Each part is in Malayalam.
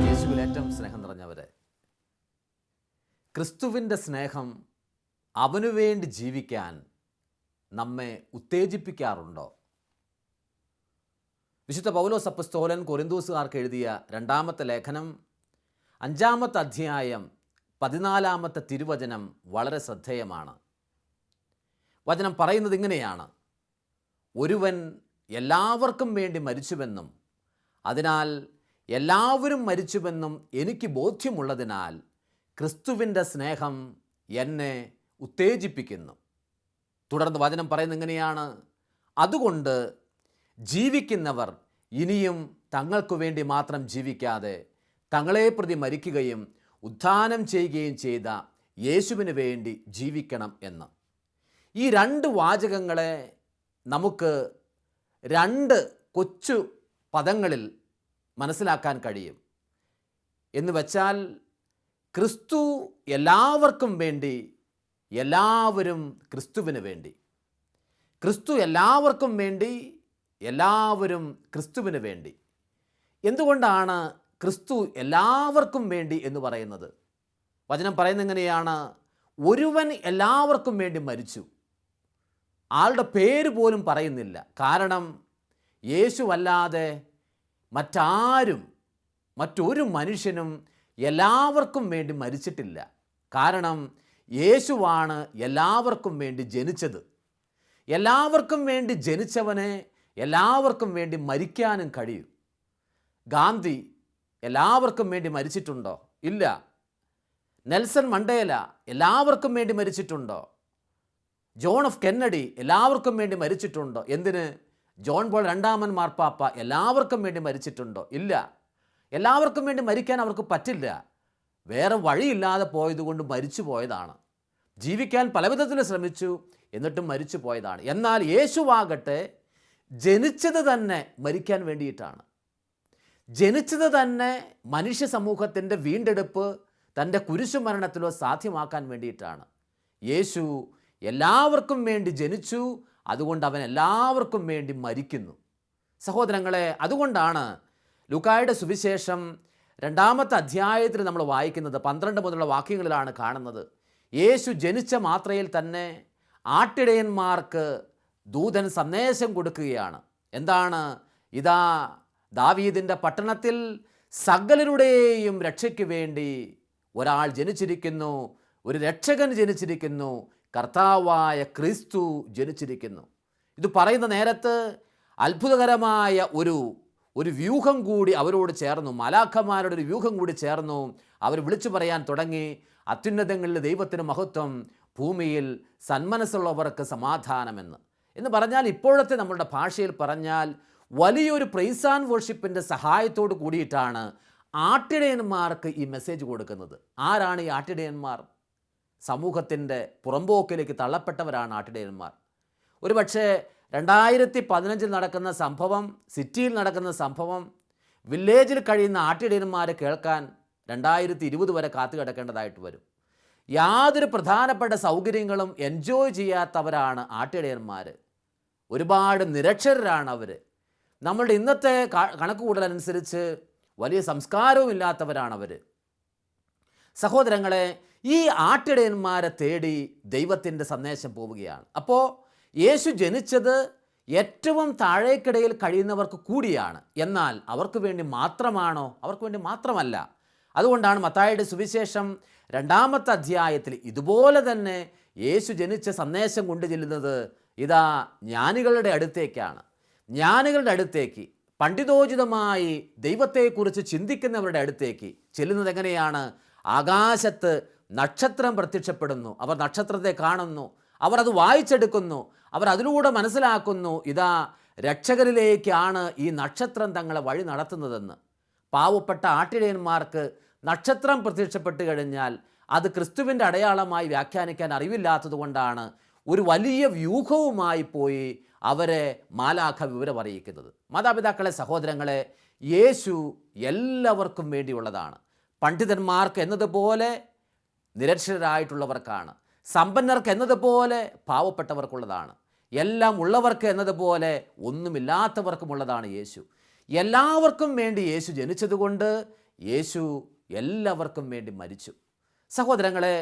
യേശുവിൽ ഏറ്റവും സ്നേഹം നിറഞ്ഞവരെ, ക്രിസ്തുവിൻ്റെ സ്നേഹം അവനു വേണ്ടി ജീവിക്കാൻ നമ്മെ ഉത്തേജിപ്പിക്കാറുണ്ടോ? വിശുദ്ധ പൗലോസ് അപ്പോസ്തലൻ കൊരിന്തോസുകാർക്ക് എഴുതിയ രണ്ടാമത്തെ ലേഖനം 5-ാമത്തെ അധ്യായം 14-ാമത്തെ തിരുവചനം വളരെ ശ്രദ്ധേയമാണ്. വചനം പറയുന്നത് ഇങ്ങനെയാണ്: ഒരുവൻ എല്ലാവർക്കും വേണ്ടി മരിച്ചുവെന്നും അതിനാൽ എല്ലാവരും മരിച്ചുവെന്നും എനിക്ക് ബോധ്യമുള്ളതിനാൽ ക്രിസ്തുവിൻ്റെ സ്നേഹം എന്നെ ഉത്തേജിപ്പിക്കുന്നു. തുടർന്ന് വചനം പറയുന്നത് ഇങ്ങനെയാണ്: അതുകൊണ്ട് ജീവിക്കുന്നവർ ഇനിയും തങ്ങൾക്കു വേണ്ടി മാത്രം ജീവിക്കാതെ തങ്ങളെ പ്രതി മരിക്കുകയും ഉത്ഥാനം ചെയ്യുകയും ചെയ്ത യേശുവിന് വേണ്ടി ജീവിക്കണം എന്ന്. ഈ രണ്ട് വാചകങ്ങളെ നമുക്ക് രണ്ട് കൊച്ചു പദങ്ങളിൽ മനസ്സിലാക്കാൻ കഴിയും. എന്ന് വച്ചാൽ, ക്രിസ്തു എല്ലാവർക്കും വേണ്ടി, എല്ലാവരും ക്രിസ്തുവിന് വേണ്ടി. ക്രിസ്തു എല്ലാവർക്കും വേണ്ടി, എല്ലാവരും ക്രിസ്തുവിന് വേണ്ടി. എന്തുകൊണ്ടാണ് ക്രിസ്തു എല്ലാവർക്കും വേണ്ടി എന്ന് പറയുന്നത്? വചനം പറയുന്നത് എങ്ങനെയാണ്? ഒരുവൻ എല്ലാവർക്കും വേണ്ടി മരിച്ചു. ആളുടെ പേര് പോലും പറയുന്നില്ല. കാരണം യേശുവല്ലാതെ മറ്റൊരു മനുഷ്യനും എല്ലാവർക്കും വേണ്ടി മരിച്ചിട്ടില്ല. കാരണം യേശുവാണ് എല്ലാവർക്കും വേണ്ടി ജനിച്ചത്. എല്ലാവർക്കും വേണ്ടി ജനിച്ചവനെ എല്ലാവർക്കും വേണ്ടി മരിക്കാനും കഴിയും. ഗാന്ധി എല്ലാവർക്കും വേണ്ടി മരിച്ചിട്ടുണ്ടോ? ഇല്ല. നെൽസൺ മണ്ടേല എല്ലാവർക്കും വേണ്ടി മരിച്ചിട്ടുണ്ടോ? ജോൺ എഫ് കെന്നഡി എല്ലാവർക്കും വേണ്ടി മരിച്ചിട്ടുണ്ടോ? എന്തിന്? ജോൺ പോൾ രണ്ടാമൻ മാർപ്പാപ്പ എല്ലാവർക്കും വേണ്ടി മരിച്ചിട്ടുണ്ടോ? ഇല്ല. എല്ലാവർക്കും വേണ്ടി മരിക്കാൻ അവർക്ക് പറ്റില്ല. വേറെ വഴിയില്ലാതെ പോയതുകൊണ്ട് മരിച്ചു പോയതാണ്. ജീവിക്കാൻ പലവിധത്തിൽ ശ്രമിച്ചു, എന്നിട്ടും മരിച്ചു പോയതാണ്. എന്നാൽ യേശുവാകട്ടെ ജനിച്ചത് തന്നെ മരിക്കാൻ വേണ്ടിയിട്ടാണ്. ജനിച്ചത് തന്നെ മനുഷ്യ സമൂഹത്തിൻ്റെ വീണ്ടെടുപ്പ് തൻ്റെ കുരിശുമരണത്തിലോ സാധ്യമാക്കാൻ വേണ്ടിയിട്ടാണ്. യേശു എല്ലാവർക്കും വേണ്ടി ജനിച്ചു, അതുകൊണ്ട് അവൻ എല്ലാവർക്കും വേണ്ടി മരിക്കുന്നു. സഹോദരങ്ങളെ, അതുകൊണ്ടാണ് ലൂക്കായുടെ സുവിശേഷം 2-ാമത്തെ അധ്യായത്തിൽ നമ്മൾ വായിക്കുന്നത് 12 മുതലുള്ള വാക്യങ്ങളിലാണ് കാണുന്നത്. യേശു ജനിച്ച മാത്രയിൽ തന്നെ ആട്ടിടയന്മാർക്ക് ദൂതൻ സന്ദേശം കൊടുക്കുകയാണ്. എന്താണ്? ഇതാ, ദാവീദിൻ്റെ പട്ടണത്തിൽ സകലരുടെയും രക്ഷയ്ക്ക് വേണ്ടി ഒരാൾ ജനിച്ചിരിക്കുന്നു, ഒരു രക്ഷകൻ ജനിച്ചിരിക്കുന്നു, കർത്താവായ ക്രിസ്തു ജനിച്ചിരിക്കുന്നു. ഇത് പറയുന്ന നേരത്ത് അത്ഭുതകരമായ ഒരു വ്യൂഹം കൂടി അവരോട് ചേർന്നു. മാലാഖമാരുടെ ഒരു വ്യൂഹം കൂടി ചേർന്നു. അവർ വിളിച്ചു പറയാൻ തുടങ്ങി: അത്യുന്നതങ്ങളിൽ ദൈവത്തിന് മഹത്വം, ഭൂമിയിൽ സന്മനസ്സുള്ളവർക്ക് സമാധാനമെന്ന്. എന്ന് പറഞ്ഞാൽ, ഇപ്പോഴത്തെ നമ്മളുടെ ഭാഷയിൽ പറഞ്ഞാൽ വലിയൊരു പ്രൈസ് ആൻഡ് വർഷിപ്പിൻ്റെ സഹായത്തോട് കൂടിയിട്ടാണ് ആട്ടിടയന്മാർക്ക് ഈ മെസ്സേജ് കൊടുക്കുന്നത്. ആരാണ് ഈ ആട്ടിടയന്മാർ? സമൂഹത്തിൻ്റെ പുറമ്പോക്കിലേക്ക് തള്ളപ്പെട്ടവരാണ് ആട്ടിടയന്മാർ. ഒരു പക്ഷേ 2015 നടക്കുന്ന സംഭവം, സിറ്റിയിൽ നടക്കുന്ന സംഭവം, വില്ലേജിൽ കഴിയുന്ന ആട്ടിടയന്മാരെ കേൾക്കാൻ 2020 വരെ കാത്തു കിടക്കേണ്ടതായിട്ട് വരും. യാതൊരു പ്രധാനപ്പെട്ട സൗകര്യങ്ങളും എൻജോയ് ചെയ്യാത്തവരാണ് ആട്ടിടയന്മാർ. ഒരുപാട് നിരക്ഷരരാണ് അവർ. നമ്മളുടെ ഇന്നത്തെ കണക്കുകൂടലനുസരിച്ച് വലിയ സംസ്കാരവും ഇല്ലാത്തവരാണ് അവർ. സഹോദരങ്ങളെ, ഈ ആട്ടിടയന്മാരെ തേടി ദൈവത്തിൻ്റെ സന്ദേശം പോവുകയാണ്. അപ്പോൾ യേശു ജനിച്ചത് ഏറ്റവും താഴേക്കിടയിൽ കഴിയുന്നവർക്ക് കൂടിയാണ്. എന്നാൽ അവർക്ക് വേണ്ടി മാത്രമാണോ? അവർക്ക് വേണ്ടി മാത്രമല്ല. അതുകൊണ്ടാണ് മത്തായിയുടെ സുവിശേഷം 2-ാമത്തെ അധ്യായത്തിൽ ഇതുപോലെ തന്നെ യേശു ജനിച്ച സന്ദേശം കൊണ്ടു ചെല്ലുന്നത് ഇതാ ജ്ഞാനികളുടെ അടുത്തേക്കാണ്. ജ്ഞാനികളുടെ അടുത്തേക്ക്, പണ്ഡിതോചിതമായി ദൈവത്തെക്കുറിച്ച് ചിന്തിക്കുന്നവരുടെ അടുത്തേക്ക് ചെല്ലുന്നത് എങ്ങനെയാണ്? ആകാശത്ത് നക്ഷത്രം പ്രത്യക്ഷപ്പെടുന്നു. അവർ നക്ഷത്രത്തെ കാണുന്നു, അവർ അത് വായിച്ചെടുക്കുന്നു, അവർ അതിലൂടെ മനസ്സിലാക്കുന്നു, ഇതാ രക്ഷകരിലേക്കാണ് ഈ നക്ഷത്രം തങ്ങളെ വഴി നടത്തുന്നതെന്ന്. പാവപ്പെട്ട ആട്ടിടയന്മാർക്ക് നക്ഷത്രം പ്രത്യക്ഷപ്പെട്ട് കഴിഞ്ഞാൽ അത് ക്രിസ്തുവിൻ്റെ അടയാളമായി വ്യാഖ്യാനിക്കാൻ അറിവില്ലാത്തത് കൊണ്ടാണ് ഒരു വലിയ വ്യൂഹവുമായി പോയി അവരെ മാലാഖ വിവരം അറിയിക്കുന്നത്. മാതാപിതാക്കളെ, സഹോദരങ്ങളെ, യേശു എല്ലാവർക്കും വേണ്ടിയുള്ളതാണ്. പണ്ഡിതന്മാർക്ക് എന്നതുപോലെ നിരക്ഷരരായിട്ടുള്ളവർക്കാണ്. സമ്പന്നർക്ക് എന്നതുപോലെ പാവപ്പെട്ടവർക്കുള്ളതാണ്. എല്ലാം ഉള്ളവർക്ക് എന്നതുപോലെ ഒന്നുമില്ലാത്തവർക്കുമുള്ളതാണ് യേശു. എല്ലാവർക്കും വേണ്ടി യേശു ജനിച്ചതുകൊണ്ട് യേശു എല്ലാവർക്കും വേണ്ടി മരിച്ചു. സഹോദരങ്ങളെ,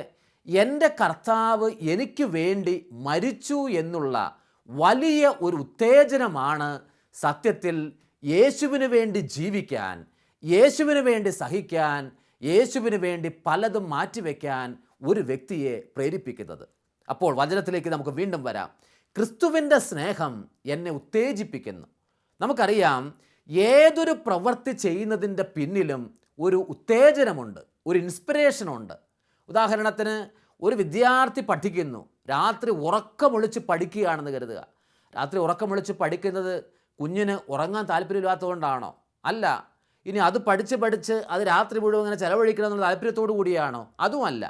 എൻ്റെ കർത്താവ് എനിക്ക് വേണ്ടി മരിച്ചു എന്നുള്ള വലിയ ഒരു ഉത്തേജനമാണ് സത്യത്തിൽ യേശുവിന് വേണ്ടി ജീവിക്കാൻ, യേശുവിന് വേണ്ടി സഹിക്കാൻ, യേശുവിന് വേണ്ടി പലതും മാറ്റിവെക്കാൻ ഒരു വ്യക്തിയെ പ്രേരിപ്പിക്കുന്നത്. അപ്പോൾ വചനത്തിലേക്ക് നമുക്ക് വീണ്ടും വരാം. ക്രിസ്തുവിൻ്റെ സ്നേഹം എന്നെ ഉത്തേജിപ്പിക്കുന്നു. നമുക്കറിയാം, ഏതൊരു പ്രവൃത്തി ചെയ്യുന്നതിൻ്റെ പിന്നിലും ഒരു ഉത്തേജനമുണ്ട്, ഒരു ഇൻസ്പിറേഷനുണ്ട്. ഉദാഹരണത്തിന്, ഒരു വിദ്യാർത്ഥി പഠിക്കുന്നു, രാത്രി ഉറക്കമൊളിച്ച് പഠിക്കുകയാണെന്ന് കരുതുക. രാത്രി ഉറക്കമൊളിച്ച് പഠിക്കുന്നത് കുഞ്ഞിന് ഉറങ്ങാൻ താല്പര്യമില്ലാത്തതുകൊണ്ടാണോ? അല്ല. ഇനി അത് പഠിച്ച് അത് രാത്രി മുഴുവൻ ഇങ്ങനെ ചിലവഴിക്കണം എന്നുള്ള താല്പര്യത്തോടു കൂടിയാണോ? അതുമല്ല.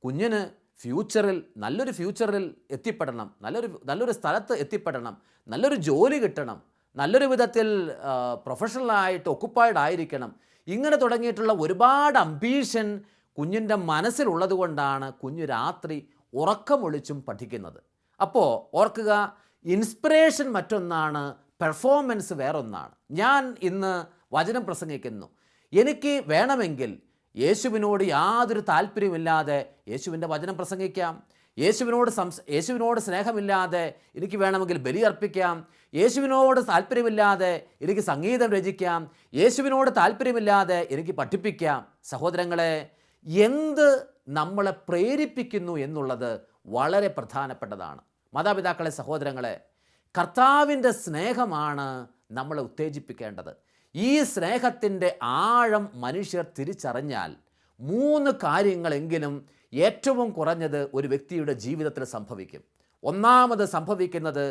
കുഞ്ഞിന് ഫ്യൂച്ചറിൽ നല്ലൊരു ഫ്യൂച്ചറിൽ എത്തിപ്പെടണം, നല്ലൊരു സ്ഥലത്ത് എത്തിപ്പെടണം, നല്ലൊരു ജോലി കിട്ടണം, നല്ലൊരു വിധത്തിൽ പ്രൊഫഷണലായിട്ട് ഒക്കുപ്പൈഡ് ആയിരിക്കണം. ഇങ്ങനെ തുടങ്ങിയിട്ടുള്ള ഒരുപാട് അംബീഷൻ കുഞ്ഞിൻ്റെ മനസ്സിലുള്ളത് കൊണ്ടാണ് കുഞ്ഞ് രാത്രി ഉറക്കമൊളിച്ചും പഠിക്കുന്നത്. അപ്പോൾ ഓർക്കുക, ഇൻസ്പിറേഷൻ മറ്റൊന്നാണ്, പെർഫോമൻസ് വേറൊന്നാണ്. ഞാൻ ഇന്ന് വചനം പ്രസംഗിക്കുന്നു. എനിക്ക് വേണമെങ്കിൽ യേശുവിനോട് യാതൊരു താല്പര്യമില്ലാതെ യേശുവിൻ്റെ വചനം പ്രസംഗിക്കാം. യേശുവിനോട് സ്നേഹമില്ലാതെ എനിക്ക് വേണമെങ്കിൽ ബലിയർപ്പിക്കാം. യേശുവിനോട് താല്പര്യമില്ലാതെ എനിക്ക് സംഗീതം രചിക്കാം. യേശുവിനോട് താല്പര്യമില്ലാതെ എനിക്ക് പഠിപ്പിക്കാം. സഹോദരങ്ങളെ, എന്ത് നമ്മളെ പ്രേരിപ്പിക്കുന്നു എന്നുള്ളത് വളരെ പ്രധാനപ്പെട്ടതാണ്. മാതാപിതാക്കളെ, സഹോദരങ്ങളെ, കർത്താവിൻ്റെ സ്നേഹമാണ് നമ്മളെ ഉത്തേജിപ്പിക്കേണ്ടത്. ഈ സ്നേഹത്തിൻ്റെ ആഴം മനുഷ്യർ തിരിച്ചറിഞ്ഞാൽ 3 കാര്യങ്ങളെങ്കിലും ഏറ്റവും കുറഞ്ഞത് ഒരു വ്യക്തിയുടെ ജീവിതത്തിൽ സംഭവിക്കും. ഒന്നാമത് സംഭവിക്കുന്നത്,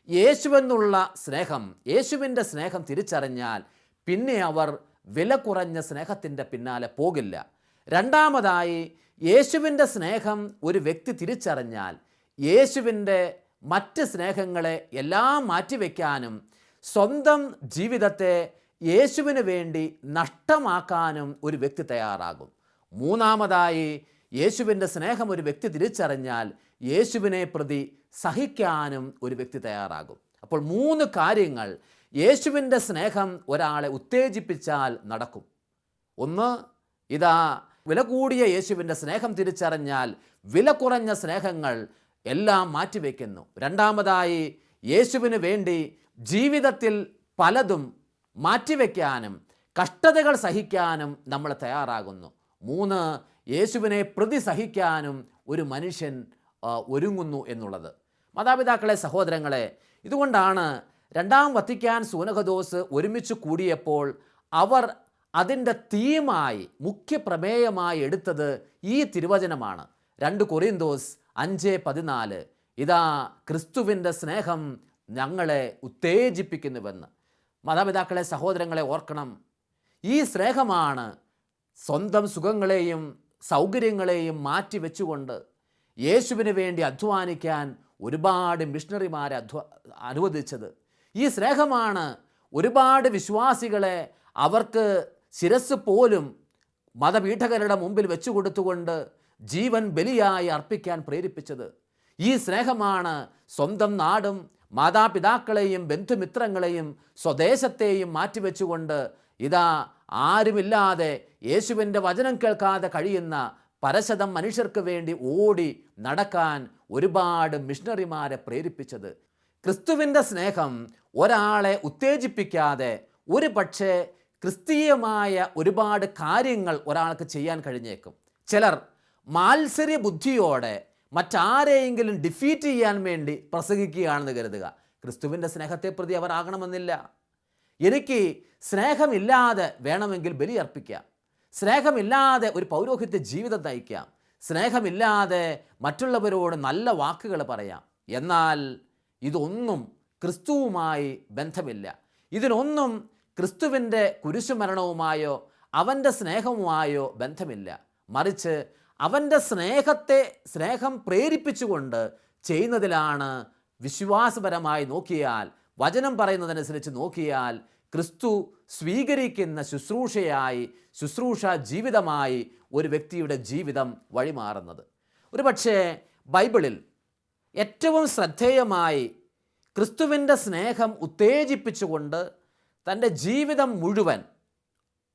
യേശുവിൻ്റെ സ്നേഹം തിരിച്ചറിഞ്ഞാൽ പിന്നെ അവർ വില കുറഞ്ഞ സ്നേഹത്തിൻ്റെ പിന്നാലെ പോകില്ല. രണ്ടാമതായി, യേശുവിൻ്റെ സ്നേഹം ഒരു വ്യക്തി തിരിച്ചറിഞ്ഞാൽ യേശുവിൻ്റെ മറ്റ് സ്നേഹങ്ങളെ എല്ലാം മാറ്റിവെക്കാനും സ്വന്തം ജീവിതത്തെ യേശുവിന് വേണ്ടി നഷ്ടമാക്കാനും ഒരു വ്യക്തി തയ്യാറാകും. മൂന്നാമതായി, യേശുവിൻ്റെ സ്നേഹം ഒരു വ്യക്തി തിരിച്ചറിഞ്ഞാൽ യേശുവിനെ പ്രതി സഹിക്കാനും ഒരു വ്യക്തി തയ്യാറാകും. അപ്പോൾ 3 കാര്യങ്ങൾ യേശുവിൻ്റെ സ്നേഹം ഒരാളെ ഉത്തേജിപ്പിച്ചാൽ നടക്കും. ഒന്ന്, ഇതാ വില കൂടിയ യേശുവിൻ്റെ സ്നേഹം തിരിച്ചറിഞ്ഞാൽ വില കുറഞ്ഞ സ്നേഹങ്ങൾ എല്ലാം മാറ്റിവെക്കുന്നു. രണ്ടാമതായി, യേശുവിന് വേണ്ടി ജീവിതത്തിൽ പലതും മാറ്റിവെക്കാനും കഷ്ടതകൾ സഹിക്കാനും നമ്മൾ തയ്യാറാകുന്നു. 3, യേശുവിനെ പ്രതി സഹിക്കാനും ഒരു മനുഷ്യൻ ഒരുങ്ങുന്നു എന്നുള്ളത്. മാതാപിതാക്കളെ, സഹോദരങ്ങളെ, ഇതുകൊണ്ടാണ് 2ാം വത്തിക്കാൻ സൂനഹദോസ് ഒരുമിച്ച് കൂടിയപ്പോൾ അവർ അതിൻ്റെ തീമായി, മുഖ്യ പ്രമേയമായി എടുത്തത് ഈ തിരുവചനമാണ്. 2 കൊറിന്തോസ് 5:14. ഇതാ ക്രിസ്തുവിൻ്റെ സ്നേഹം ഞങ്ങളെ ഉത്തേജിപ്പിക്കുന്നുവെന്ന്. മാതാപിതാക്കളെ, സഹോദരങ്ങളെ, ഓർക്കണം, ഈ സ്നേഹമാണ് സ്വന്തം സുഖങ്ങളെയും സൗകര്യങ്ങളെയും മാറ്റിവെച്ചുകൊണ്ട് യേശുവിന് വേണ്ടി അധ്വാനിക്കാൻ ഒരുപാട് മിഷണറിമാരെ അനുവദിച്ചത്. ഈ സ്നേഹമാണ് ഒരുപാട് വിശ്വാസികളെ അവർക്ക് ശിരസ് പോലും മതപീഠകരുടെ മുമ്പിൽ വെച്ചു കൊടുത്തുകൊണ്ട് ജീവൻ ബലിയായി അർപ്പിക്കാൻ പ്രേരിപ്പിച്ചത്. ഈ സ്നേഹമാണ് സ്വന്തം നാടും മാതാപിതാക്കളെയും ബന്ധുമിത്രങ്ങളെയും സ്വദേശത്തെയും മാറ്റിവെച്ചുകൊണ്ട് ഇതാ ആരുമില്ലാതെ യേശുവിൻ്റെ വചനം കേൾക്കാതെ കഴിയുന്ന പരശതം മനുഷ്യർക്ക് വേണ്ടി ഓടി നടക്കാൻ ഒരുപാട് മിഷണറിമാരെ പ്രേരിപ്പിച്ചത്. ക്രിസ്തുവിൻ്റെ സ്നേഹം ഒരാളെ ഉത്തേജിപ്പിക്കാതെ ഒരു പക്ഷേ ക്രിസ്തീയമായ ഒരുപാട് കാര്യങ്ങൾ ഒരാൾക്ക് ചെയ്യാൻ കഴിഞ്ഞേക്കും. ചിലർ മാത്സര്യ ബുദ്ധിയോടെ മറ്റാരെയെങ്കിലും ഡിഫീറ്റ് ചെയ്യാൻ വേണ്ടി പ്രസംഗിക്കുകയാണെന്ന് കരുതുക. ക്രിസ്തുവിൻ്റെ സ്നേഹത്തെ പ്രതി അവർ ആകണമെന്നില്ല. എനിക്ക് സ്നേഹമില്ലാതെ വേണമെങ്കിൽ ബലിയർപ്പിക്കാം, സ്നേഹമില്ലാതെ ഒരു പൗരോഹിത്യ ജീവിതം നയിക്കാം, സ്നേഹമില്ലാതെ മറ്റുള്ളവരോട് നല്ല വാക്കുകൾ പറയാം. എന്നാൽ ഇതൊന്നും ക്രിസ്തുവുമായി ബന്ധമില്ല. ഇതിനൊന്നും ക്രിസ്തുവിൻ്റെ കുരിശുമരണവുമായോ അവൻ്റെ സ്നേഹവുമായോ ബന്ധമില്ല. മറിച്ച് അവൻ്റെ സ്നേഹം പ്രേരിപ്പിച്ചുകൊണ്ട് ചെയ്യുന്നതിലാണ് വിശ്വാസപരമായി നോക്കിയാൽ, വചനം പറയുന്നതനുസരിച്ച് നോക്കിയാൽ ക്രിസ്തു സ്വീകരിക്കുന്ന ശുശ്രൂഷ ജീവിതമായി ഒരു വ്യക്തിയുടെ ജീവിതം വഴിമാറുന്നത്. ഒരുപക്ഷേ ബൈബിളിൽ ഏറ്റവും ശ്രദ്ധേയമായി ക്രിസ്തുവിൻ്റെ സ്നേഹം ഉത്തേജിപ്പിച്ചുകൊണ്ട് തൻ്റെ ജീവിതം മുഴുവൻ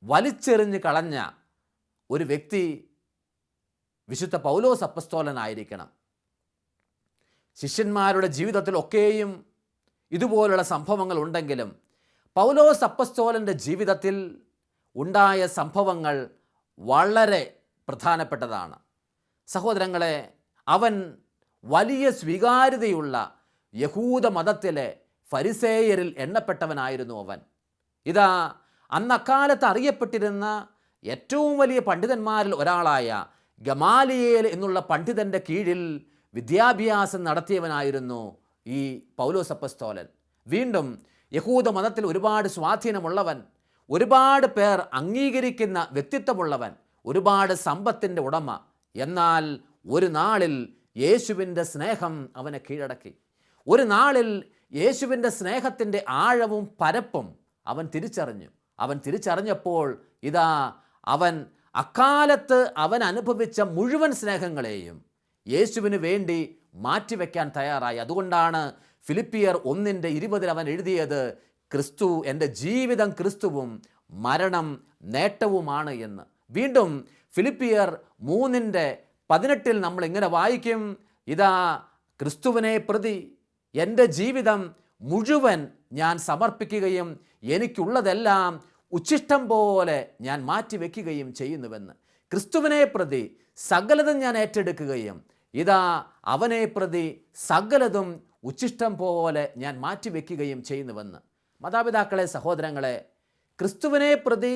വലിച്ചെറിഞ്ഞ് കളഞ്ഞ ഒരു വ്യക്തി വിശുദ്ധ പൗലോസ് അപ്പസ്തോലനായിരിക്കണം. ശിഷ്യന്മാരുടെ ജീവിതത്തിലൊക്കെയും ഇതുപോലുള്ള സംഭവങ്ങൾ ഉണ്ടെങ്കിലും പൗലോസ് അപ്പസ്തോലൻ്റെ ജീവിതത്തിൽ ഉണ്ടായ സംഭവങ്ങൾ വളരെ പ്രധാനപ്പെട്ടതാണ്. സഹോദരങ്ങളെ, അവൻ വലിയ സ്വീകാര്യതയുള്ള യഹൂദ മതത്തിലെ ഫരിസേയരിൽ എണ്ണപ്പെട്ടവനായിരുന്നു അവൻ. ഇതാ, അന്നക്കാലത്ത് അറിയപ്പെട്ടിരുന്ന ഏറ്റവും വലിയ പണ്ഡിതന്മാരിൽ ഒരാളായ ഗമാലിയേൽ എന്നുള്ള പണ്ഡിതൻ്റെ കീഴിൽ വിദ്യാഭ്യാസം നടത്തിയവനായിരുന്നു ഈ പൗലോസ് അപ്പസ്തോലൻ. വീണ്ടും യഹൂദ മതത്തിൽ ഒരുപാട് സ്വാധീനമുള്ളവൻ, ഒരുപാട് പേർ അംഗീകരിക്കുന്ന വ്യക്തിത്വമുള്ളവൻ, ഒരുപാട് സമ്പത്തിൻ്റെ ഉടമ. എന്നാൽ ഒരു നാളിൽ യേശുവിൻ്റെ സ്നേഹം അവനെ കീഴടക്കി. ഒരു നാളിൽ യേശുവിൻ്റെ സ്നേഹത്തിൻ്റെ ആഴവും പരപ്പും അവൻ തിരിച്ചറിഞ്ഞു. അവൻ തിരിച്ചറിഞ്ഞപ്പോൾ ഇതാ, അവൻ അക്കാലത്ത് അവൻ അനുഭവിച്ച മുഴുവൻ സ്നേഹങ്ങളെയും യേശുവിന് വേണ്ടി മാറ്റിവെക്കാൻ തയ്യാറായി. അതുകൊണ്ടാണ് ഫിലിപ്പിയർ 1:20 അവൻ എഴുതിയത്, ക്രിസ്തു, എൻ്റെ ജീവിതം ക്രിസ്തുവും മരണം നേട്ടവുമാണ് എന്ന്. വീണ്ടും ഫിലിപ്പിയർ 3:18 നമ്മൾ ഇങ്ങനെ വായിക്കും, ഇതാ, ക്രിസ്തുവിനെ പ്രതി എൻ്റെ ജീവിതം മുഴുവൻ ഞാൻ സമർപ്പിക്കുകയും എനിക്കുള്ളതെല്ലാം ഉച്ഛിഷ്ടം പോലെ ഞാൻ മാറ്റിവെക്കുകയും ചെയ്യുന്നുവെന്ന്. ക്രിസ്തുവിനെ പ്രതി സകലതും ഞാൻ ഏറ്റെടുക്കുകയും ഇതാ, അവനെ പ്രതി സകലതും ഉച്ഛിഷ്ടം പോലെ ഞാൻ മാറ്റിവെക്കുകയും ചെയ്യുന്നുവെന്ന്. മാതാപിതാക്കളെ, സഹോദരങ്ങളെ, ക്രിസ്തുവിനെ പ്രതി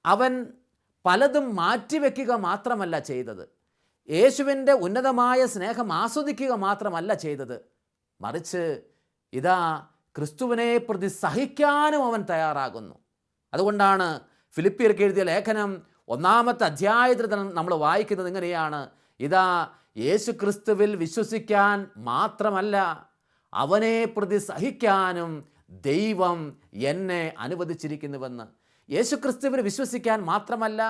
അവൻ പലതും മാറ്റിവെക്കുക മാത്രമല്ല ചെയ്തത്, യേശുവിൻ്റെ ഉന്നതമായ സ്നേഹം ആസ്വദിക്കുക മാത്രമല്ല ചെയ്തത്, മറിച്ച് ഇതാ, ക്രിസ്തുവിനെ പ്രതി സഹിക്കാനും അവൻ തയ്യാറാകുന്നു. അതുകൊണ്ടാണ് ഫിലിപ്പിയർക്ക് എഴുതിയ ലേഖനം 1-ാമത്തെ അധ്യായത്തിൽ നമ്മൾ വായിക്കുന്നത് ഇങ്ങനെയാണ്, ഇതാ, യേശു ക്രിസ്തുവിൽ വിശ്വസിക്കാൻ മാത്രമല്ല അവനെ പ്രതി സഹിക്കാനും ദൈവം എന്നെ അനുവദിച്ചിരിക്കുന്നുവെന്ന്. യേശു ക്രിസ്തുവിൽ വിശ്വസിക്കാൻ മാത്രമല്ല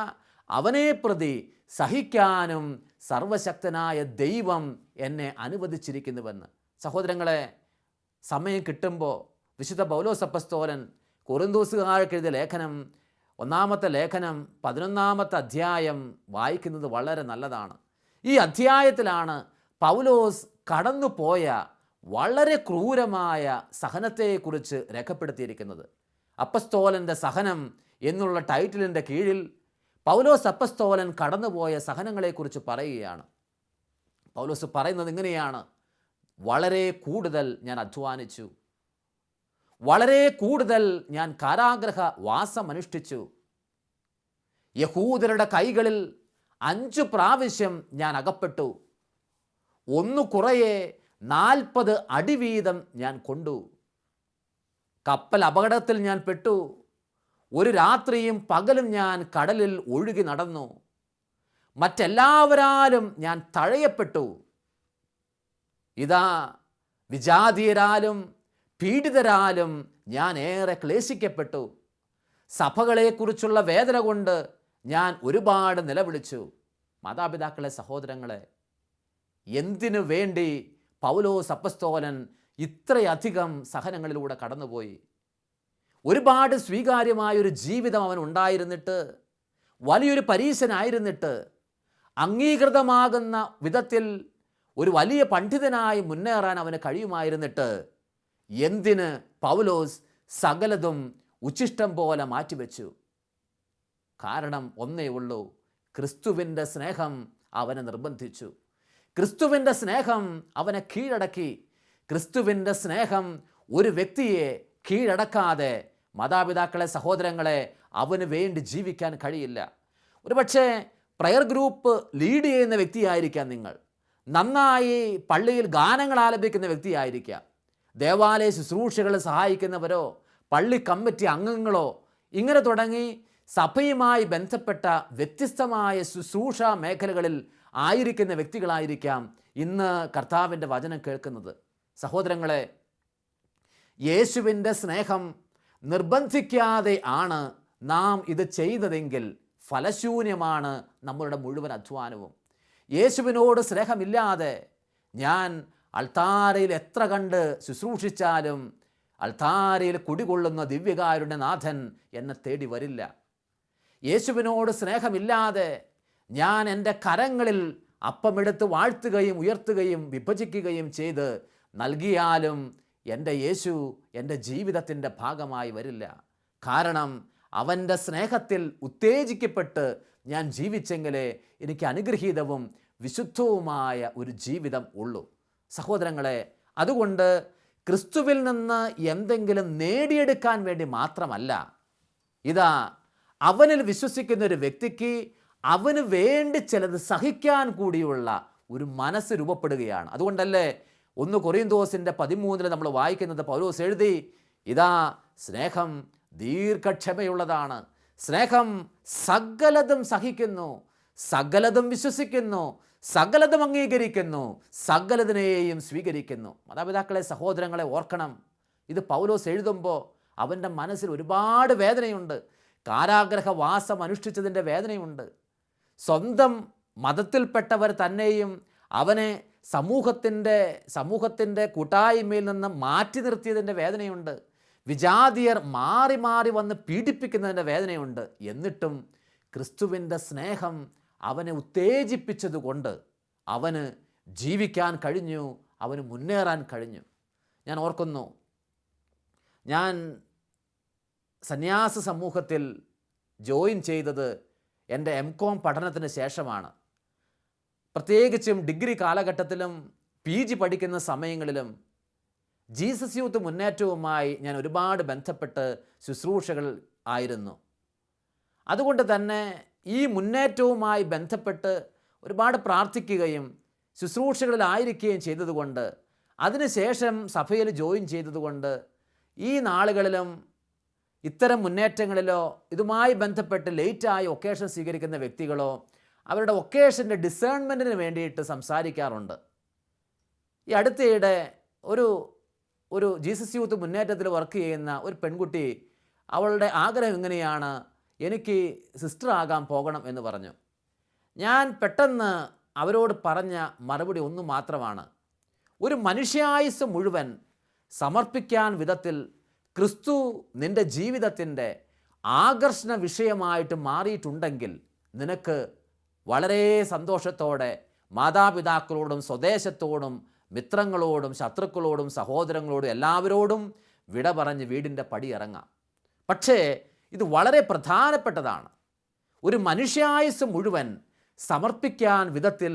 അവനെ പ്രതി സഹിക്കാനും സർവശക്തനായ ദൈവം എന്നെ അനുവദിച്ചിരിക്കുന്നുവെന്ന്. സഹോദരങ്ങളെ, സമയം കിട്ടുമ്പോൾ വിശുദ്ധ പൗലോസ് അപ്പസ്തോലൻ കൊറിന്തോസുകാർക്ക് എഴുതിയ ലേഖനം, 1-ാമത്തെ ലേഖനം 11-ാമത്തെ അധ്യായം വായിക്കുന്നത് വളരെ നല്ലതാണ്. ഈ അധ്യായത്തിലാണ് പൗലോസ് കടന്നുപോയ വളരെ ക്രൂരമായ സഹനത്തെക്കുറിച്ച് രേഖപ്പെടുത്തിയിരിക്കുന്നത്. അപ്പസ്തോലൻ്റെ സഹനം എന്നുള്ള ടൈറ്റിലിൻ്റെ കീഴിൽ പൗലോസ് അപ്പസ്തോലൻ കടന്നുപോയ സഹനങ്ങളെക്കുറിച്ച് പറയുകയാണ്. പൗലോസ് പറയുന്നത് ഇങ്ങനെയാണ്, വളരെ കൂടുതൽ ഞാൻ അധ്വാനിച്ചു, വളരെ കൂടുതൽ ഞാൻ കാരാഗ്രഹ വാസം അനുഷ്ഠിച്ചു, യഹൂദരുടെ കൈകളിൽ 5 പ്രാവശ്യം ഞാൻ അകപ്പെട്ടു, 1 കുറയെ 40 അടി വീതം ഞാൻ കൊണ്ടു, കപ്പൽ അപകടത്തിൽ ഞാൻ പെട്ടു, ഒരു രാത്രിയും പകലും ഞാൻ കടലിൽ ഒഴുകി നടന്നു, മറ്റെല്ലാവരാലും ഞാൻ തഴയപ്പെട്ടു, ഇതാ, വിജാതീയരാലും പീഡിതരാലും ഞാൻ ഏറെ ക്ലേശിക്കപ്പെട്ടു, സഭകളെക്കുറിച്ചുള്ള വേദന കൊണ്ട് ഞാൻ ഒരുപാട് നിലവിളിച്ചു. മാതാപിതാക്കളെ, സഹോദരങ്ങളെ, എന്തിനു വേണ്ടി പൗലോസ് അപ്പസ്തോലൻ ഇത്രയധികം സഹനങ്ങളിലൂടെ കടന്നുപോയി? ഒരുപാട് സ്വീകാര്യമായൊരു ജീവിതം അവൻ ഉണ്ടായിരുന്നിട്ട്, വലിയൊരു പരീശനായിരുന്നിട്ട്, അംഗീകൃതമാകുന്ന വിധത്തിൽ ഒരു വലിയ പണ്ഡിതനായി മുന്നേറാൻ അവന് കഴിയുമായിരുന്നിട്ട്, എന്തിന് പൗലോസ് സകലതും ഉച്ഛിഷ്ടം പോലെ മാറ്റിവെച്ചു? കാരണം ഒന്നേ ഉള്ളൂ, ക്രിസ്തുവിൻ്റെ സ്നേഹം അവനെ നിർബന്ധിച്ചു. ക്രിസ്തുവിൻ്റെ സ്നേഹം അവനെ കീഴടക്കി. ക്രിസ്തുവിൻ്റെ സ്നേഹം ഒരു വ്യക്തിയെ കീഴടക്കാതെ, മാതാപിതാക്കളെ, സഹോദരങ്ങളെ, അവന് വേണ്ടി ജീവിക്കാൻ കഴിയില്ല. ഒരുപക്ഷെ പ്രയർ ഗ്രൂപ്പ് ലീഡ് ചെയ്യുന്ന വ്യക്തിയായിരിക്കാം നിങ്ങൾ, നന്നായി പള്ളിയിൽ ഗാനങ്ങൾ ആലപിക്കുന്ന വ്യക്തിയായിരിക്കാം, ദേവാലയ ശുശ്രൂഷകളെ സഹായിക്കുന്നവരോ പള്ളി കമ്മിറ്റി അംഗങ്ങളോ, ഇങ്ങനെ തുടങ്ങി സഭയുമായി ബന്ധപ്പെട്ട വ്യത്യസ്തമായ ശുശ്രൂഷ മേഖലകളിൽ ആയിരിക്കുന്ന വ്യക്തികളായിരിക്കാം ഇന്ന് കർത്താവിൻ്റെ വചനം കേൾക്കുന്നത്. സഹോദരങ്ങളെ, യേശുവിൻ്റെ സ്നേഹം നിർബന്ധിക്കാതെ ആണ് നാം ഇത് ചെയ്തതെങ്കിൽ ഫലശൂന്യമാണ് നമ്മളുടെ മുഴുവൻ അധ്വാനവും. യേശുവിനോട് സ്നേഹമില്ലാതെ ഞാൻ അൾത്താരയിൽ എത്ര കണ്ട് ശുശ്രൂഷിച്ചാലും അൾത്താരയിൽ കുടികൊള്ളുന്ന ദിവ്യകാരുടെ നാഥൻ എന്നെ തേടി വരില്ല. യേശുവിനോട് സ്നേഹമില്ലാതെ ഞാൻ എൻ്റെ കരങ്ങളിൽ അപ്പമെടുത്ത് വാഴ്ത്തുകയും ഉയർത്തുകയും വിഭജിക്കുകയും ചെയ്ത് നൽകിയാലും എൻ്റെ യേശു എൻ്റെ ജീവിതത്തിൻ്റെ ഭാഗമായി വരില്ല. കാരണം അവൻ്റെ സ്നേഹത്തിൽ ഉത്തേജിക്കപ്പെട്ട് ഞാൻ ജീവിച്ചെങ്കിലേ എനിക്ക് അനുഗ്രഹീതവും വിശുദ്ധവുമായ ഒരു ജീവിതം ഉള്ളൂ. സഹോദരങ്ങളെ, അതുകൊണ്ട് ക്രിസ്തുവിൽ നിന്ന് എന്തെങ്കിലും നേടിയെടുക്കാൻ വേണ്ടി മാത്രമല്ല, ഇതാ അവനിൽ വിശ്വസിക്കുന്ന ഒരു വ്യക്തിക്ക് അവന് വേണ്ടി ചിലത് സഹിക്കാൻ കൂടിയുള്ള ഒരു മനസ്സ് രൂപപ്പെടുകയാണ്. അതുകൊണ്ടല്ലേ 1 കൊറിന്തോസിൻ്റെ 13 നമ്മൾ വായിക്കുന്നത്, പൗലോസ് എഴുതി, ഇതാ സ്നേഹം ദീർഘക്ഷമയുള്ളതാണ്, സ്നേഹം സകലതും സഹിക്കുന്നു, സകലതും വിശ്വസിക്കുന്നു, സകലതും അംഗീകരിക്കുന്നു, സകലതിനെയും സ്വീകരിക്കുന്നു. മാതാപിതാക്കളെ, സഹോദരങ്ങളെ ഓർക്കണം, ഇത് പൗലോസ് എഴുതുമ്പോൾ അവൻ്റെ മനസ്സിൽ ഒരുപാട് വേദനയുണ്ട്. കാരാഗ്രഹവാസം അനുഷ്ഠിച്ചതിൻ്റെ വേദനയുണ്ട്. സ്വന്തം മതത്തിൽപ്പെട്ടവർ തന്നെയും അവനെ സമൂഹത്തിൻ്റെ കൂട്ടായ്മയിൽ നിന്ന് മാറ്റി നിർത്തിയതിൻ്റെ വേദനയുണ്ട്. വിജാതിയർ മാറി മാറി വന്ന് പീഡിപ്പിക്കുന്നതിൻ്റെ വേദനയുണ്ട്. എന്നിട്ടും ക്രിസ്തുവിൻ്റെ സ്നേഹം അവനെ ഉത്തേജിപ്പിച്ചതുകൊണ്ട് അവന് ജീവിക്കാൻ കഴിഞ്ഞു, അവന് മുന്നേറാൻ കഴിഞ്ഞു. ഞാൻ ഓർക്കുന്നു, ഞാൻ സന്യാസ സമൂഹത്തിൽ ജോയിൻ ചെയ്തത് എൻ്റെ MCOM പഠനത്തിന് ശേഷമാണ്. പ്രത്യേകിച്ചും ഡിഗ്രി കാലഘട്ടത്തിലും PG പഠിക്കുന്ന സമയങ്ങളിലും ജീസസ് യൂത്ത് മുന്നേറ്റവുമായി ഞാൻ ഒരുപാട് ബന്ധപ്പെട്ട് ശുശ്രൂഷകൾ ആയിരുന്നു. അതുകൊണ്ട് തന്നെ ഈ മുന്നേറ്റവുമായി ബന്ധപ്പെട്ട് ഒരുപാട് പ്രാർത്ഥിക്കുകയും ശുശ്രൂഷകളിലായിരിക്കുകയും ചെയ്തതുകൊണ്ട്, അതിനുശേഷം സഭയിൽ ജോയിൻ ചെയ്തതുകൊണ്ട്, ഈ നാളുകളിലും ഇത്തരം മുന്നേറ്റങ്ങളിലോ ഇതുമായി ബന്ധപ്പെട്ട് ലേറ്റായി ഒക്കേഷൻ സ്വീകരിക്കുന്ന വ്യക്തികളോ അവരുടെ ഒക്കേഷൻ്റെ ഡിസേൺമെൻറ്റിന് വേണ്ടിയിട്ട് സംസാരിക്കാറുണ്ട്. ഈ അടുത്തയിടെ ഒരു ജീസസ് യൂത്ത് മുന്നേറ്റത്തിൽ വർക്ക് ചെയ്യുന്ന ഒരു പെൺകുട്ടി, അവളുടെ ആഗ്രഹം ഇങ്ങനെയാണ്, എനിക്ക് സിസ്റ്റർ ആകാൻ പോകണം എന്ന് പറഞ്ഞു. ഞാൻ പെട്ടെന്ന് അവരോട് പറഞ്ഞ മറുപടി ഒന്ന് മാത്രമാണ്, ഒരു മനുഷ്യായുസ്സ് മുഴുവൻ സമർപ്പിക്കാൻ വിധത്തിൽ ക്രിസ്തു നിൻ്റെ ജീവിതത്തിൻ്റെ ആകർഷണ വിഷയമായിട്ട് മാറിയിട്ടുണ്ടെങ്കിൽ നിനക്ക് വളരെ സന്തോഷത്തോടെ മാതാപിതാക്കളോടും സ്വദേശത്തോടും മിത്രങ്ങളോടും ശത്രുക്കളോടും സഹോദരങ്ങളോടും എല്ലാവരോടും വിട പറഞ്ഞ് വീടിൻ്റെ പടി ഇറങ്ങാം. പക്ഷേ ഇത് വളരെ പ്രധാനപ്പെട്ടതാണ്. ഒരു മനുഷ്യായുസ്സ് മുഴുവൻ സമർപ്പിക്കാൻ വിധത്തിൽ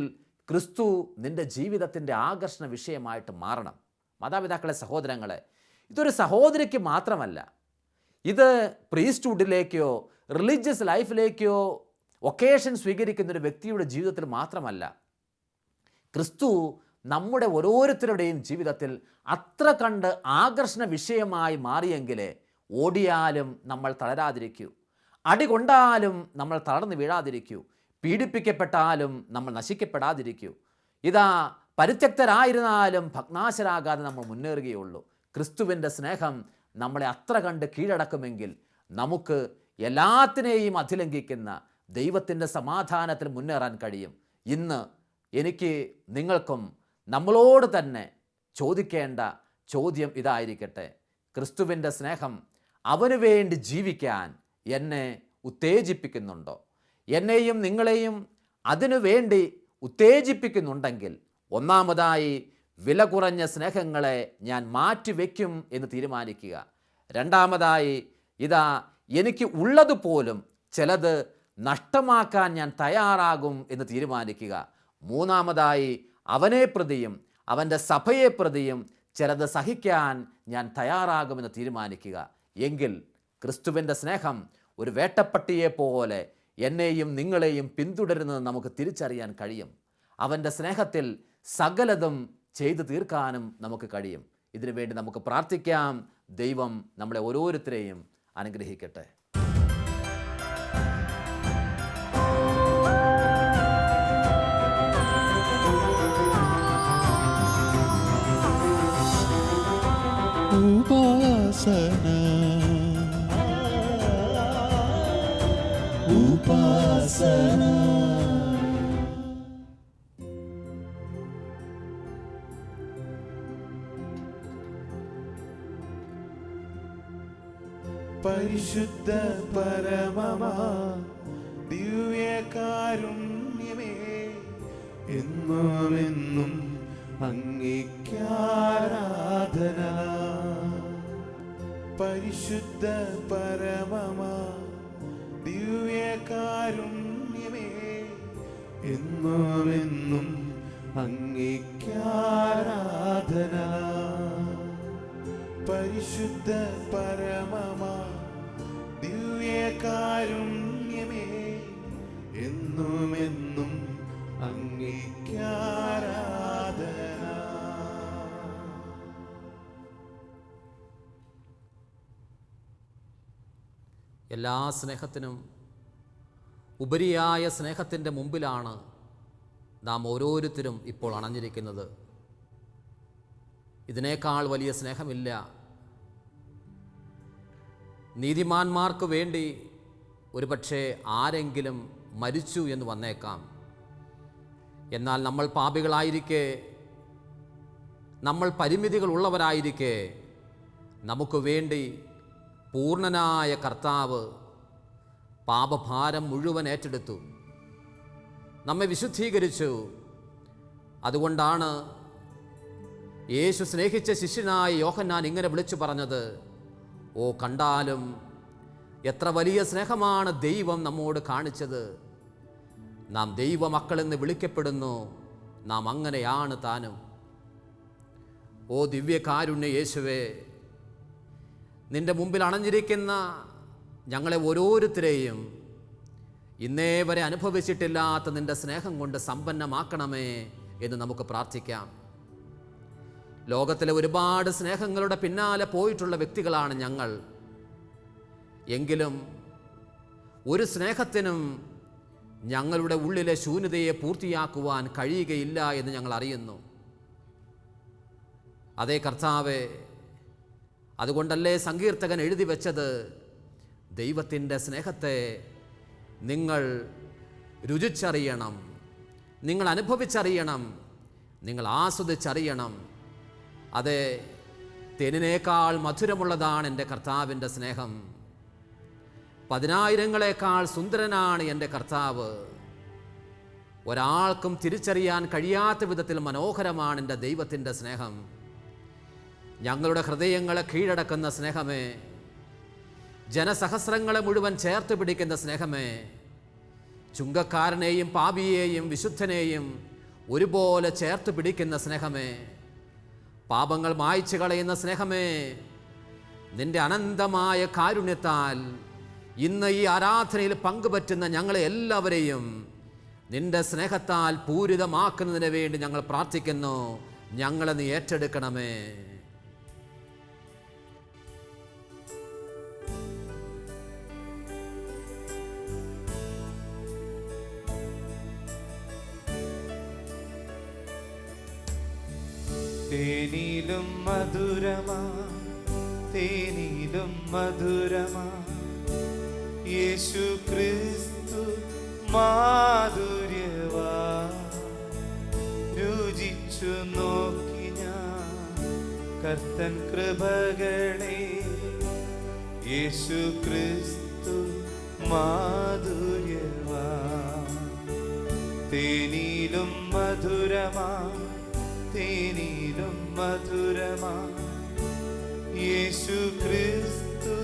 ക്രിസ്തു നിൻ്റെ ജീവിതത്തിൻ്റെ ആകർഷണ വിഷയമായിട്ട് മാറണം. മാതാപിതാക്കളെ, സഹോദരങ്ങളെ, ഇതൊരു സഹോദരിക്ക് മാത്രമല്ല, ഇത് പ്രീസ്റ്റ്ഹുഡിലേക്കോ റിലീജിയസ് ലൈഫിലേക്കോ ഒക്കേഷൻ സ്വീകരിക്കുന്നൊരു വ്യക്തിയുടെ ജീവിതത്തിൽ മാത്രമല്ല, ക്രിസ്തു നമ്മുടെ ഓരോരുത്തരുടെയും ജീവിതത്തിൽ അത്ര കണ്ട് ആകർഷണ വിഷയമായി മാറിയെങ്കിലേ ഓടിയാലും നമ്മൾ തളരാതിരിക്കൂ, അടികൊണ്ടാലും നമ്മൾ തളർന്നു വീഴാതിരിക്കൂ, പീഡിപ്പിക്കപ്പെട്ടാലും നമ്മൾ നശിക്കപ്പെടാതിരിക്കൂ, ഇതാ പരിത്യക്തരായിരുന്നാലും ഭഗ്നാശരാകാതെ നമ്മൾ മുന്നേറുകയുള്ളൂ. ക്രിസ്തുവിൻ്റെ സ്നേഹം നമ്മളെ അത്ര കണ്ട് കീഴടക്കുമെങ്കിൽ നമുക്ക് എല്ലാത്തിനെയും അതിലംഘിക്കുന്ന ദൈവത്തിൻ്റെ സമാധാനത്തിൽ മുന്നേറാൻ കഴിയും. ഇന്ന് എനിക്ക് നിങ്ങൾക്കും നമ്മളോട് തന്നെ ചോദിക്കേണ്ട ചോദ്യം ഇതായിരിക്കട്ടെ, ക്രിസ്തുവിൻ്റെ സ്നേഹം അവന് വേണ്ടി ജീവിക്കാൻ എന്നെ ഉത്തേജിപ്പിക്കുന്നുണ്ടോ? എന്നെയും നിങ്ങളെയും അതിനു വേണ്ടി ഉത്തേജിപ്പിക്കുന്നുണ്ടെങ്കിൽ, ഒന്നാമതായി വില കുറഞ്ഞ സ്നേഹങ്ങളെ ഞാൻ മാറ്റിവെക്കും എന്ന് തീരുമാനിക്കുക. രണ്ടാമതായി, ഇതാ എനിക്ക് ഉള്ളതുപോലും ചിലത് നഷ്ടമാക്കാൻ ഞാൻ തയ്യാറാകും എന്ന് തീരുമാനിക്കുക. മൂന്നാമതായി, അവനെ പ്രതിയും അവൻ്റെ സഭയെ പ്രതിയും ചിലത് സഹിക്കാൻ ഞാൻ തയ്യാറാകുമെന്ന് തീരുമാനിക്കുക. എങ്കിൽ ക്രിസ്തുവിൻ്റെ സ്നേഹം ഒരു വേട്ടപ്പട്ടിയെപ്പോലെ എന്നെയും നിങ്ങളെയും പിന്തുടരുന്നത് നമുക്ക് തിരിച്ചറിയാൻ കഴിയും. അവൻ്റെ സ്നേഹത്തിൽ സകലതും ചെയ്തു തീർക്കാനും നമുക്ക് കഴിയും. ഇതിനു വേണ്ടി നമുക്ക് പ്രാർത്ഥിക്കാം. ദൈവം നമ്മളെ ഓരോരുത്തരെയും അനുഗ്രഹിക്കട്ടെ. ഉപാസന ഉപാസന. പരിശുദ്ധ പരമമാ ദിവ്യകാരുണ്യമേ, എന്നുമെന്നും അങ്ങേക്കാരാധന. പരിശുദ്ധ പരമമാ ദിവ്യകാരുണ്യമേ, എന്നുമെന്നും അങ്ങേക്കാരാധന. പരിശുദ്ധ പരമമാ ദിവ്യകാരുണ്യമേ, എന്നുമെന്നും അങ്ങേക്കാരാധന. എല്ലാ സ്നേഹത്തിനും ഉപരിയായ സ്നേഹത്തിൻ്റെ മുമ്പിലാണ് നാം ഓരോരുത്തരും ഇപ്പോൾ അണഞ്ഞിരിക്കുന്നത്. ഇതിനേക്കാൾ വലിയ സ്നേഹമില്ല. നീതിമാന്മാർക്ക് വേണ്ടി ഒരുപക്ഷെ ആരെങ്കിലും മരിച്ചു എന്ന് വന്നേക്കാം. എന്നാൽ നമ്മൾ പാപികളായിരിക്കെ, നമ്മൾ പരിമിതികളുള്ളവരായിരിക്കെ, നമുക്ക് വേണ്ടി പൂർണ്ണനായ കർത്താവ് പാപഭാരം മുഴുവൻ ഏറ്റെടുത്തു, നമ്മെ വിശുദ്ധീകരിച്ചു. അതുകൊണ്ടാണ് യേശു സ്നേഹിച്ച ശിഷ്യനായ യോഹന്നാൻ ഇങ്ങനെ വിളിച്ചു പറഞ്ഞത്, ഓ കണ്ടാലും എത്ര വലിയ സ്നേഹമാണ് ദൈവം നമ്മോട് കാണിച്ചത്. നാം ദൈവമക്കളെന്ന് വിളിക്കപ്പെടുന്നു, നാം അങ്ങനെയാണ് താനും. ഓ ദിവ്യകാരുണ്യ യേശുവേ, നിൻ്റെ മുമ്പിൽ അണഞ്ഞിരിക്കുന്ന ഞങ്ങളെ ഓരോരുത്തരെയും ഇന്നേ വരെ അനുഭവിച്ചിട്ടില്ലാത്ത നിൻ്റെ സ്നേഹം കൊണ്ട് സമ്പന്നമാക്കണമേ എന്ന് നമുക്ക് പ്രാർത്ഥിക്കാം. ലോകത്തിലെ ഒരുപാട് സ്നേഹങ്ങളുടെ പിന്നാലെ പോയിട്ടുള്ള വ്യക്തികളാണ് ഞങ്ങൾ. എങ്കിലും ഒരു സ്നേഹത്തിനും ഞങ്ങളുടെ ഉള്ളിലെ ശൂന്യതയെ പൂർത്തിയാക്കുവാൻ കഴിയുകയില്ല എന്ന് ഞങ്ങൾ അറിയുന്നു. അതേ കർത്താവേ, അതുകൊണ്ടല്ലേ സങ്കീർത്തകൻ എഴുതി വെച്ചത്, ദൈവത്തിൻ്റെ സ്നേഹത്തെ നിങ്ങൾ രുചിച്ചറിയണം, നിങ്ങൾ അനുഭവിച്ചറിയണം, നിങ്ങൾ ആസ്വദിച്ചറിയണം. അതെ, തേനിനേക്കാൾ മധുരമുള്ളതാണ് എൻ്റെ കർത്താവിൻ്റെ സ്നേഹം. 10,000-ങ്ങളേക്കാൾ സുന്ദരനാണ് എൻ്റെ കർത്താവ്. ഒരാൾക്കും തിരിച്ചറിയാൻ കഴിയാത്ത വിധത്തിൽ മനോഹരമാണ് എൻ്റെ ദൈവത്തിൻ്റെ സ്നേഹം. ഞങ്ങളുടെ ഹൃദയങ്ങളെ കീഴടക്കുന്ന സ്നേഹമേ, ജനസഹസ്രങ്ങളെ മുഴുവൻ ചേർത്ത് പിടിക്കുന്ന സ്നേഹമേ, ചുങ്കക്കാരനെയും പാപിയെയും വിശുദ്ധനെയും ഒരുപോലെ ചേർത്ത് പിടിക്കുന്ന സ്നേഹമേ, പാപങ്ങൾ മായ്ച്ചു കളയുന്ന സ്നേഹമേ, നിന്റെ അനന്തമായ കാരുണ്യത്താൽ ഇന്ന് ഈ ആരാധനയിൽ പങ്കുപറ്റുന്ന ഞങ്ങളെ എല്ലാവരെയും നിന്റെ സ്നേഹത്താൽ പൂരിതമാക്കുന്നതിന് വേണ്ടി ഞങ്ങൾ പ്രാർത്ഥിക്കുന്നു. ഞങ്ങളെ നീ ഏറ്റെടുക്കണമേ. തേനിലും മധുരമാ, തേനിലും മധുരമാ യേശു ക്രിസ്തു മാധുര്യവാ. രുചിച്ചു നോക്കി ഞാൻ കർത്തൻ കൃപകളെ, യേശു ക്രിസ്തു മാധുര്യവാ. തേനിലും മധുരമാ, തേനിലും മധുരമാ യേശു ക്രിസ്തു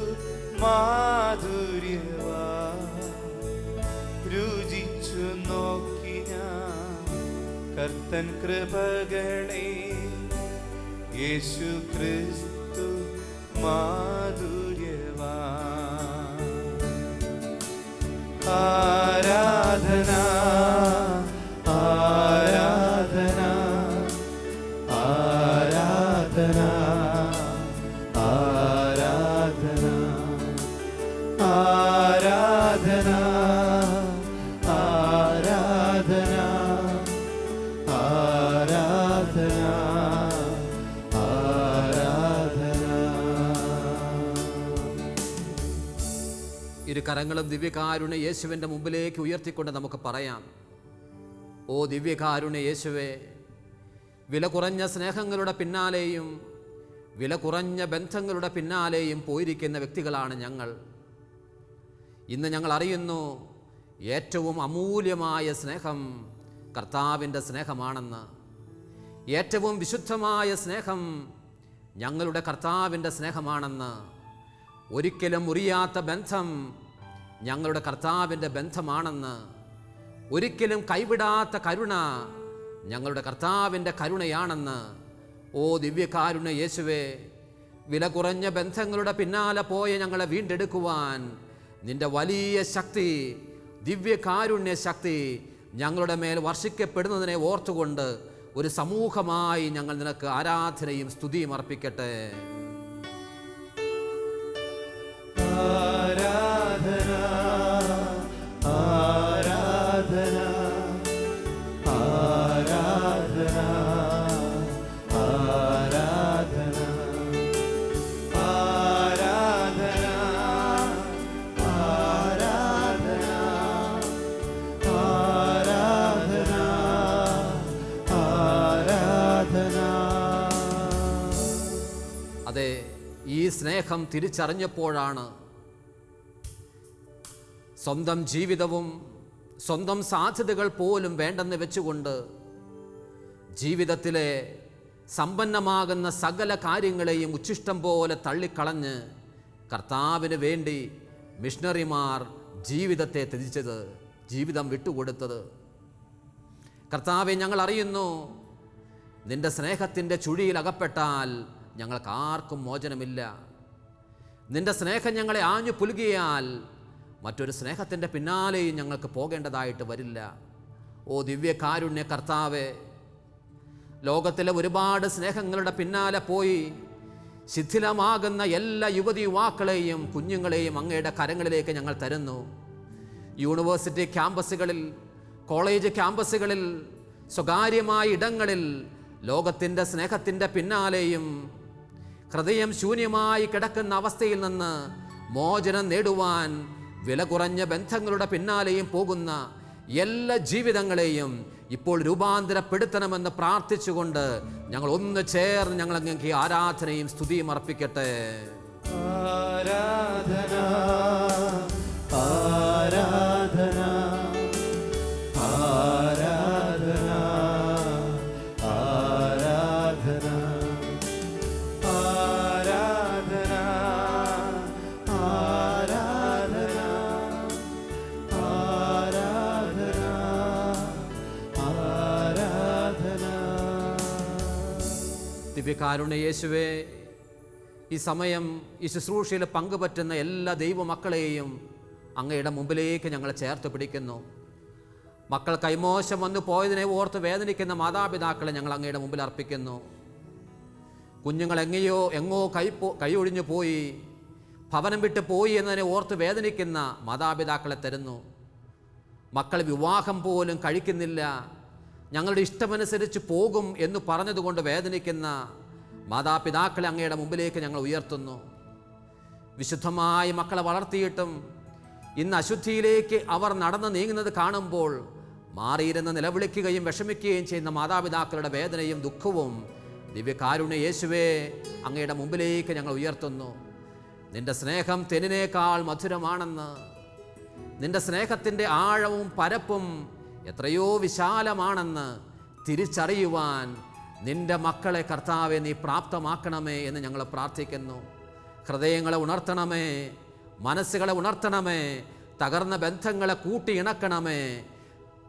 മാധുര്യവാ. രുചിച്ചു നോക്കി ഞാൻ കർത്തൻ കൃപകളെ, യേശു ക്രിസ്തു മാധുര്യവാ. ആരാധന ആരാധന ആരാധന ആരാധന ആരാധന ആരാധന ആരാധന ആരാധന. ഇരു കരങ്ങളും ദിവ്യകാരുണ്യ യേശുവിൻ്റെ മുമ്പിലേക്ക് ഉയർത്തിക്കൊണ്ട് നമുക്ക് പറയാം, ഓ ദിവ്യകാരുണ്യ യേശുവേ, വില കുറഞ്ഞ സ്നേഹങ്ങളുടെ പിന്നാലെയും വില കുറഞ്ഞ ബന്ധങ്ങളുടെ പിന്നാലെയും പോയിരിക്കുന്ന വ്യക്തികളാണ് ഞങ്ങൾ. ഇന്ന് ഞങ്ങൾ അറിയുന്നു ഏറ്റവും അമൂല്യമായ സ്നേഹം കർത്താവിൻ്റെ സ്നേഹമാണെന്ന്. ഏറ്റവും വിശുദ്ധമായ സ്നേഹം ഞങ്ങളുടെ കർത്താവിൻ്റെ സ്നേഹമാണെന്ന്. ഒരിക്കലും മുറിയാത്ത ബന്ധം ഞങ്ങളുടെ കർത്താവിൻ്റെ ബന്ധമാണെന്ന്. ഒരിക്കലും കൈവിടാത്ത കരുണ ഞങ്ങളുടെ കർത്താവിൻ്റെ കരുണയാണെന്ന്. ഓ ദിവ്യകാരുണ്യ യേശുവേ, വില കുറഞ്ഞ ബന്ധങ്ങളുടെ പിന്നാലെ പോയ ഞങ്ങളെ വീണ്ടെടുക്കുവാൻ നിന്റെ വലിയ ശക്തി, ദിവ്യകാരുണ്യ ശക്തി ഞങ്ങളുടെ മേൽ വർഷിക്കപ്പെടുന്നതിനെ ഓർത്തുകൊണ്ട് ഒരു സമൂഹമായി ഞങ്ങൾ നിനക്ക് ആരാധനയും സ്തുതിയും അർപ്പിക്കട്ടെ. ആരാധന ആരാധന ആരാധന ആരാധന ആരാധന ആരാധന ആരാധന ആരാധന. അതെ, ഈ സ്നേഹം തിരിച്ചറിഞ്ഞപ്പോഴാണ് സ്വന്തം ജീവിതവും സ്വന്തം സാധ്യതകൾ പോലും വേണ്ടെന്ന് വെച്ചുകൊണ്ട് ജീവിതത്തിലെ സമ്പന്നമാകുന്ന സകല കാര്യങ്ങളെയും ഉച്ഛിഷ്ടം പോലെ തള്ളിക്കളഞ്ഞ് കർത്താവിന് വേണ്ടി മിഷണറിമാർ ജീവിതത്തെ ത്യജിച്ചത്, ജീവിതം വിട്ടുകൊടുത്തത്. കർത്താവെ, ഞങ്ങൾ അറിയുന്നു നിന്റെ സ്നേഹത്തിൻ്റെ ചുഴിയിൽ അകപ്പെട്ടാൽ ഞങ്ങൾക്ക് ആർക്കും മോചനമില്ല. നിന്റെ സ്നേഹം ഞങ്ങളെ ആഞ്ഞു പുലുകിയാൽ മറ്റൊരു സ്നേഹത്തിൻ്റെ പിന്നാലെയും ഞങ്ങൾക്ക് പോകേണ്ടതായിട്ട് വരില്ല. ഓ ദിവ്യകാരുണ്യ കർത്താവേ, ലോകത്തിലെ ഒരുപാട് സ്നേഹങ്ങളുടെ പിന്നാലെ പോയി ശിഥിലമാകുന്ന എല്ലാ യുവതി യുവാക്കളെയും കുഞ്ഞുങ്ങളെയും അങ്ങയുടെ കരങ്ങളിലേക്ക് ഞങ്ങൾ തരുന്നു. യൂണിവേഴ്സിറ്റി ക്യാമ്പസുകളിൽ, കോളേജ് ക്യാമ്പസുകളിൽ, സ്വകാര്യമായ ഇടങ്ങളിൽ ലോകത്തിൻ്റെ സ്നേഹത്തിൻ്റെ പിന്നാലെയും ഹൃദയം ശൂന്യമായി കിടക്കുന്ന അവസ്ഥയിൽ നിന്ന് മോചനം നേടുവാൻ വില കുറഞ്ഞ ബന്ധങ്ങളുടെ പിന്നാലെയും പോകുന്ന എല്ലാ ജീവിതങ്ങളെയും ഇപ്പോൾ രൂപാന്തരപ്പെടുത്തണമെന്ന് പ്രാർത്ഥിച്ചുകൊണ്ട് ഞങ്ങൾ ഒന്ന് ചേർന്ന് ഞങ്ങൾ അങ്ങേക്ക് ആരാധനയും സ്തുതിയും അർപ്പിക്കട്ടെ. ആരാധന ആരാധന ആരാധന ആരാധന ആരാധന ആരാധന ആരാധന ആരാധന. ദിവ്യകാരുണ്യ യേശുവേ, ഈ സമയം ഈ ശുശ്രൂഷയിൽ പങ്കുപറ്റുന്ന എല്ലാ ദൈവമക്കളെയും അങ്ങയുടെ മുമ്പിലേക്ക് ഞങ്ങൾ ചേർത്ത് പിടിക്കുന്നു. മക്കൾ കൈമോശം വന്നു പോയതിനെ ഓർത്ത് വേദനിക്കുന്ന മാതാപിതാക്കളെ ഞങ്ങൾ അങ്ങയുടെ മുമ്പിൽ അർപ്പിക്കുന്നു. കുഞ്ഞുങ്ങൾ എങ്ങോ കൈയൊഴിഞ്ഞു പോയി, ഭവനം വിട്ട് പോയി എന്നതിനെ ഓർത്ത് വേദനിക്കുന്ന മാതാപിതാക്കളെ തരുന്നു. മക്കൾ വിവാഹം പോലും കഴിക്കുന്നില്ല, ഞങ്ങളുടെ ഇഷ്ടമനുസരിച്ച് പോകും എന്ന് പറഞ്ഞതുകൊണ്ട് വേദനിക്കുന്ന മാതാപിതാക്കളെ അങ്ങയുടെ മുമ്പിലേക്ക് ഞങ്ങൾ ഉയർത്തുന്നു. വിശുദ്ധമായി മക്കളെ വളർത്തിയിട്ടും ഇന്ന് അശുദ്ധിയിലേക്ക് അവർ നടന്നു നീങ്ങുന്നത് കാണുമ്പോൾ മാറിയിരുന്ന് നിലവിളിക്കുകയും വിഷമിക്കുകയും ചെയ്യുന്ന മാതാപിതാക്കളുടെ വേദനയും ദുഃഖവും ദിവ്യകാരുണ്യ യേശുവേ അങ്ങയുടെ മുമ്പിലേക്ക് ഞങ്ങൾ ഉയർത്തുന്നു. നിന്റെ സ്നേഹം തെനിനേക്കാൾ മധുരമാണെന്ന്, നിന്റെ സ്നേഹത്തിൻ്റെ ആഴവും പരപ്പും എത്രയോ വിശാലമാണെന്ന് തിരിച്ചറിയുവാൻ നിന്റെ മക്കളെ കർത്താവെ നീ പ്രാപ്തമാക്കണമേ എന്ന് ഞങ്ങൾ പ്രാർത്ഥിക്കുന്നു. ഹൃദയങ്ങളെ ഉണർത്തണമേ, മനസ്സുകളെ ഉണർത്തണമേ, തകർന്ന ബന്ധങ്ങളെ കൂട്ടിയിണക്കണമേ,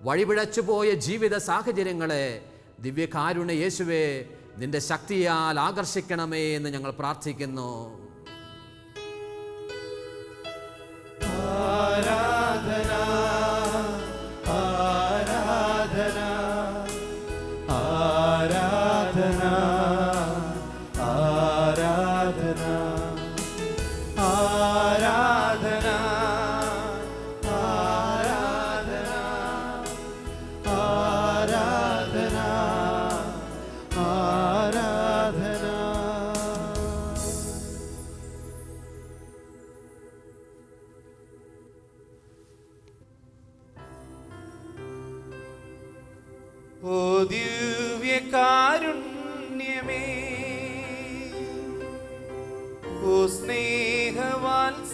വഴിപിഴച്ചുപോയ ജീവിത സാഹചര്യങ്ങളെ ദിവ്യകാരുണ്യ യേശുവേ നിന്റെ ശക്തിയാൽ ആകർഷിക്കണമേ എന്ന് ഞങ്ങൾ പ്രാർത്ഥിക്കുന്നു. ആരാധന ആരാധന ആരാധന ആരാധന ആരാധന ആരാധന ആരാധന ആരാധന. ഓ ദിവ്യകാരുണ്യമേ,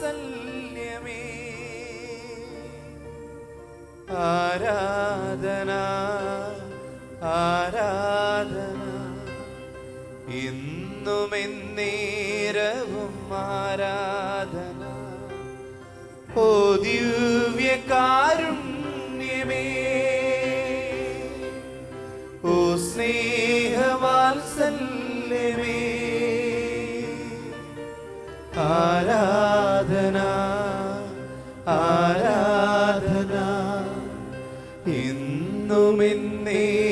വാത്സല്യമേ ആരാധന ആരാധന ഇന്നും എന്നേരവും ആരാധന ഓ ദിവ്യകാരുണ്യമേ ഓ സ്നേഹവാത്സല്യമേ ആരാധന ആരാധന ഇന്നും എന്നേരവും